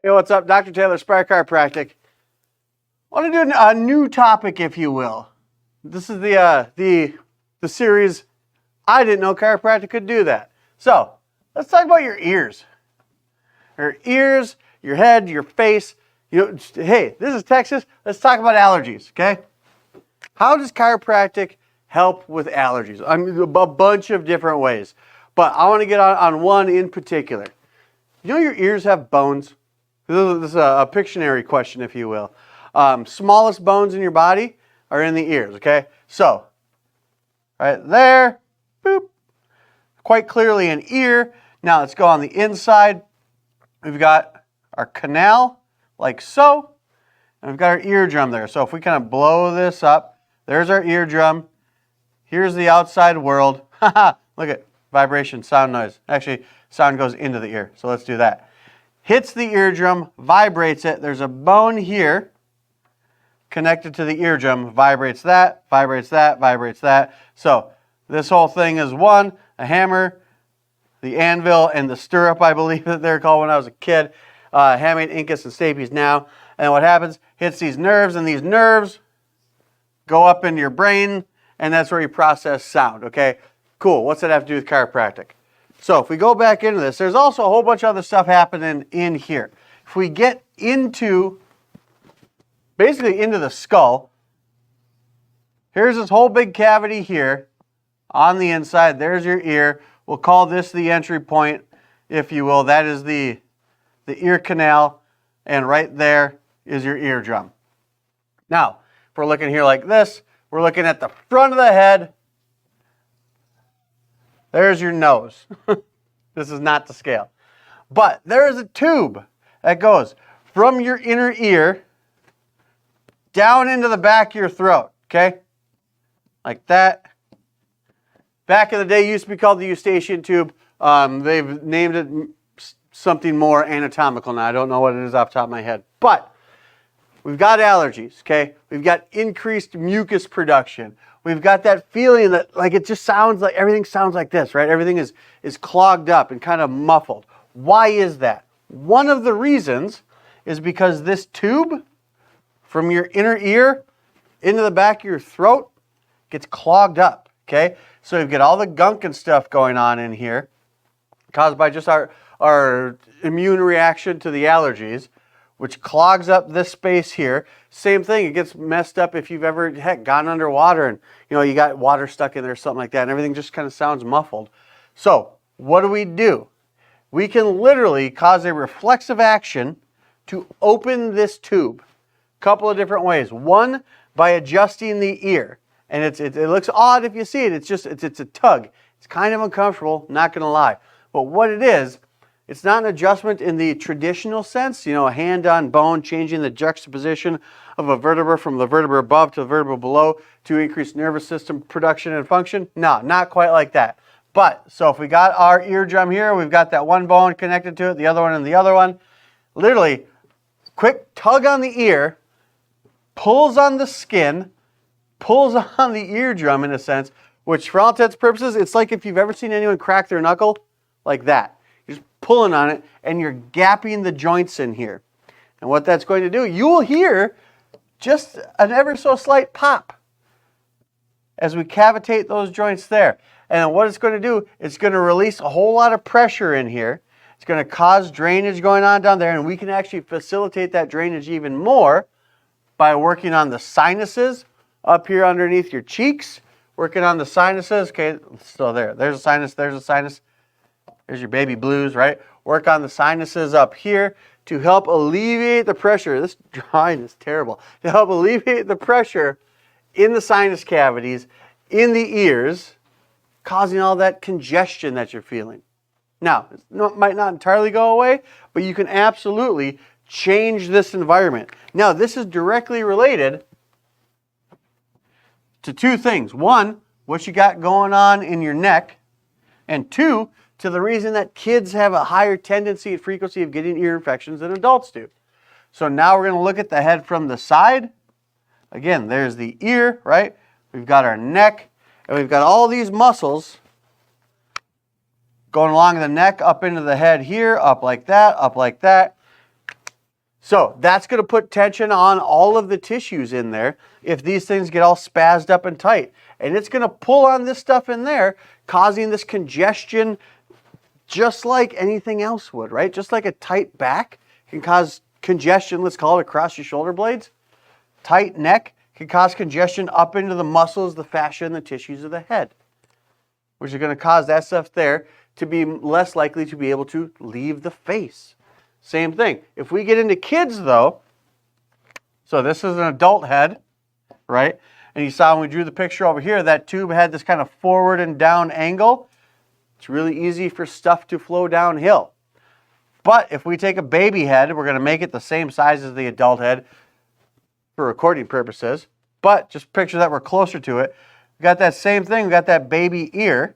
Hey, what's up? Dr. Taylor, Aspire Chiropractic. I want to do a new topic, if you will. This is the series, I didn't know chiropractic could do that. So, let's talk about your ears. Your ears, your head, your face. Hey, this is Texas. Let's talk about allergies, okay? How does chiropractic help with allergies? I mean, a bunch of different ways. But I want to get on one in particular. You know your ears have bones? This is a Pictionary question, if you will. Smallest bones in your body are in the ears, okay? So, right there, boop, quite clearly an ear. Now let's go on the inside. We've got our canal, like so, and we've got our eardrum there. So if we kind of blow this up, there's our eardrum. Here's the outside world. Look at vibration, sound, noise. Actually, sound goes into the ear, so let's do that. Hits the eardrum, vibrates it. There's a bone here connected to the eardrum, vibrates that, vibrates that, vibrates that. So this whole thing is one, a hammer, the anvil, and the stirrup, I believe that they're called when I was a kid. Hamate, incus, and stapes now. And what happens, hits these nerves, and these nerves go up into your brain, and that's where you process sound, okay? Cool, what's that have to do with chiropractic? So if we go back into this, there's also a whole bunch of other stuff happening in here. If we get into, basically into the skull, here's this whole big cavity here on the inside. There's your ear. We'll call this the entry point, if you will. That is the ear canal, and right there is your eardrum. Now, if we're looking here like this, we're looking at the front of the head. There's your nose. This is not to scale. But there is a tube that goes from your inner ear down into the back of your throat, okay? Like that. Back in the day, it used to be called the eustachian tube. They've named it something more anatomical now. I don't know what it is off the top of my head. But we've got allergies, okay? We've got increased mucus production. We've got that feeling that like it just sounds like, everything sounds like this, right? Everything is clogged up and kind of muffled. Why is that? One of the reasons is because this tube from your inner ear into the back of your throat gets clogged up, okay? So you've got all the gunk and stuff going on in here caused by just our immune reaction to the allergies, which clogs up this space here. Same thing, it gets messed up if you've ever, gone underwater and, you got water stuck in there or something like that, and everything just kind of sounds muffled. So, what do? We can literally cause a reflexive action to open this tube. A couple of different ways. One, by adjusting the ear. And it looks odd if you see it. It's a tug. It's kind of uncomfortable, not going to lie. But what it is, it's not an adjustment in the traditional sense, a hand on bone, changing the juxtaposition of a vertebra from the vertebra above to the vertebra below to increase nervous system production and function. No, not quite like that. But, so if we got our eardrum here, we've got that one bone connected to it, the other one and the other one. Literally, quick tug on the ear, pulls on the skin, pulls on the eardrum in a sense, which for all intents and purposes, it's like if you've ever seen anyone crack their knuckle, like that. You're just pulling on it, and you're gapping the joints in here. And what that's going to do, you will hear just an ever so slight pop as we cavitate those joints there. And what it's going to do, it's going to release a whole lot of pressure in here. It's going to cause drainage going on down there, and we can actually facilitate that drainage even more by working on the sinuses up here underneath your cheeks, working on the sinuses. Okay, still there. There's a sinus, there's a sinus. There's your baby blues, right? Work on the sinuses up here to help alleviate the pressure. This drawing is terrible. To help alleviate the pressure in the sinus cavities, in the ears, causing all that congestion that you're feeling. Now, it might not entirely go away, but you can absolutely change this environment. Now, this is directly related to two things. One, what you got going on in your neck, and two, to the reason that kids have a higher tendency and frequency of getting ear infections than adults do. So now we're going to look at the head from the side. Again, there's the ear, right? We've got our neck, and we've got all these muscles going along the neck, up into the head here, up like that, So that's going to put tension on all of the tissues in there if these things get all spazzed up and tight. And it's going to pull on this stuff in there, causing this congestion just like anything else would, right? Just like a tight back can cause congestion, let's call it across your shoulder blades. Tight neck can cause congestion up into the muscles, the fascia, and the tissues of the head, which is going to cause that stuff there to be less likely to be able to leave the face. Same thing. If we get into kids though, so this is an adult head, right? And you saw when we drew the picture over here, that tube had this kind of forward and down angle. It's really easy for stuff to flow downhill. But if we take a baby head, we're going to make it the same size as the adult head for recording purposes. But just picture that we're closer to it. We got that same thing. We got that baby ear.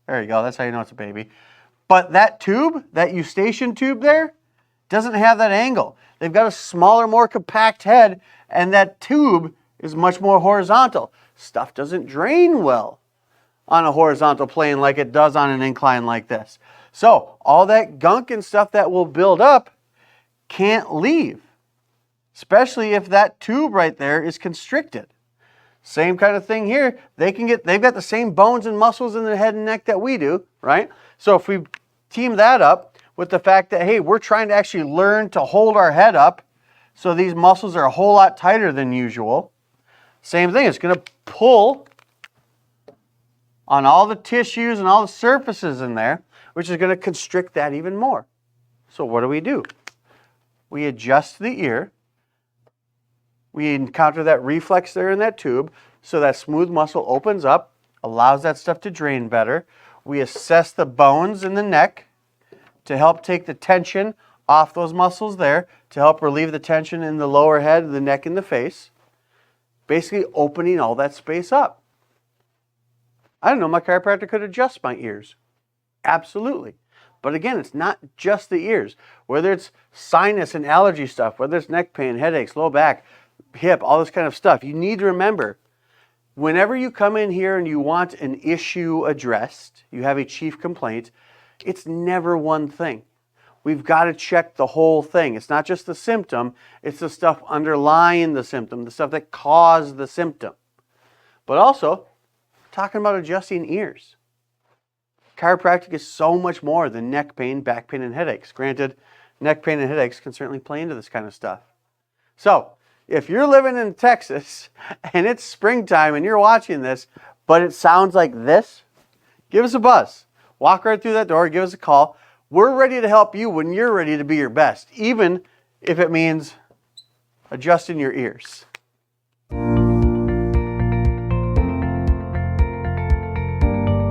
There you go. That's how you know it's a baby. But that tube, that eustachian tube there, doesn't have that angle. They've got a smaller, more compact head, and that tube is much more horizontal. Stuff doesn't drain well on a horizontal plane like it does on an incline like this. So all that gunk and stuff that will build up can't leave, especially if that tube right there is constricted. Same kind of thing here. They've got the same bones and muscles in the head and neck that we do, right? So if we team that up with the fact that, hey, we're trying to actually learn to hold our head up, so these muscles are a whole lot tighter than usual. Same thing, it's going to pull on all the tissues and all the surfaces in there, which is going to constrict that even more. So what do? We adjust the ear. We encounter that reflex there in that tube, so that smooth muscle opens up, allows that stuff to drain better. We assess the bones in the neck to help take the tension off those muscles there, to help relieve the tension in the lower head, the neck, and the face. Basically opening all that space up. I don't know, my chiropractor could adjust my ears. Absolutely. But again, it's not just the ears. Whether it's sinus and allergy stuff, whether it's neck pain, headaches, low back, hip, all this kind of stuff, you need to remember, whenever you come in here and you want an issue addressed, you have a chief complaint, it's never one thing. We've got to check the whole thing. It's not just the symptom, it's the stuff underlying the symptom, the stuff that caused the symptom. But also, talking about adjusting ears. Chiropractic is so much more than neck pain, back pain, and headaches. Granted, neck pain and headaches can certainly play into this kind of stuff. So, if you're living in Texas and it's springtime and you're watching this, but it sounds like this, give us a buzz. Walk right through that door, give us a call. We're ready to help you when you're ready to be your best, even if it means adjusting your ears.